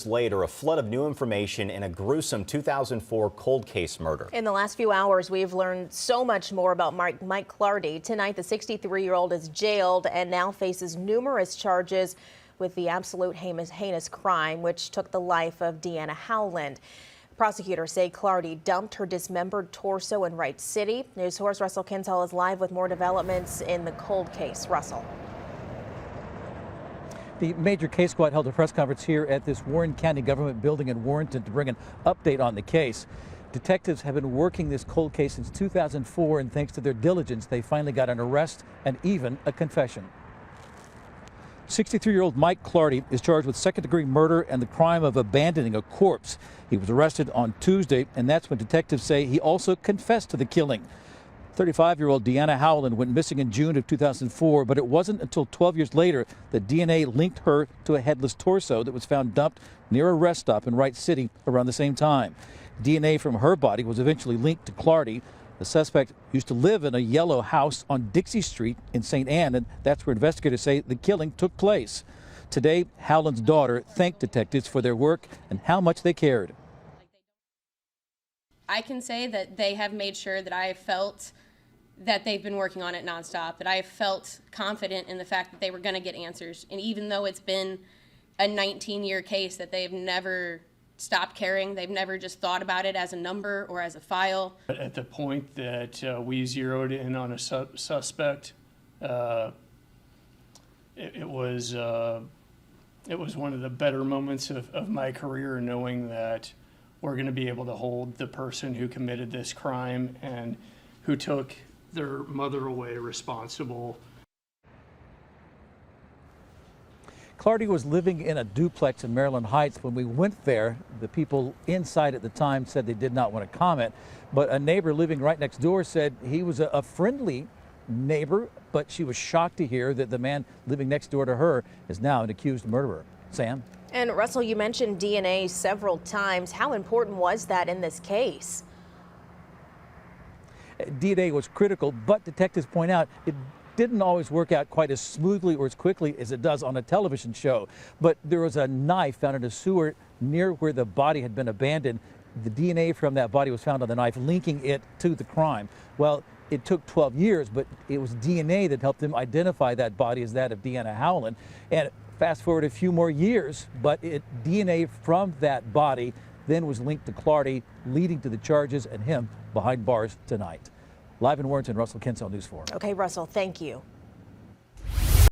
Later, a flood of new information in a gruesome 2004 cold case murder. In the last few hours, we've learned so much more about Mike Clardy. Tonight, the 63-year-old is jailed and now faces numerous charges with the absolute heinous crime which took the life of Deanna Howland. Prosecutors say Clardy dumped her dismembered torso in Wright City. News 4's Russell Kinsall is live with more developments in the cold case. Russell. The major case squad held a press conference here at this Warren County government building in Warrenton to bring an update on the case. Detectives have been working this cold case since 2004, and thanks to their diligence, they finally got an arrest and even a confession. 63-year-old Mike Clardy is charged with second-degree murder and the crime of abandoning a corpse. He was arrested on Tuesday, and that's when detectives say he also confessed to the killing. 35-year-old Deanna Howland went missing in June of 2004, but it wasn't until 12 years later that DNA linked her to a headless torso that was found dumped near a rest stop in Wright City around the same time. DNA from her body was eventually linked to Clardy. The suspect used to live in a yellow house on Dixie Street in St. Anne, and that's where investigators say the killing took place. Today, Howland's daughter thanked detectives for their work and how much they cared. I can say that they have made sure that I felt that they've been working on it nonstop, that I felt confident in the fact that they were going to get answers. And even though it's been a 19-year case, that they've never stopped caring. They've never just thought about it as a number or as a file. At the point that we zeroed in on a suspect, it was one of the better moments of my career, knowing that we're going to be able to hold the person who committed this crime and who took their mother away responsible. Clardy was living in a duplex in Maryland Heights. When we went there, the people inside at the time said they did not want to comment, but a neighbor living right next door said he was a friendly neighbor, but she was shocked to hear that the man living next door to her is now an accused murderer. Sam? And Russell, you mentioned DNA several times. How important was that in this case? DNA was critical, but detectives point out it didn't always work out quite as smoothly or as quickly as it does on a television show. But there was a knife found in a sewer near where the body had been abandoned. The DNA from that body was found on the knife, linking it to the crime. Well, it took 12 years, but it was DNA that helped them identify that body as that of Deanna Howland. And fast forward a few more years, but DNA from that body then was linked to Clardy, leading to the charges and him behind bars tonight. Live in Warrenton, Russell Kinsall, News 4. Okay, Russell, thank you.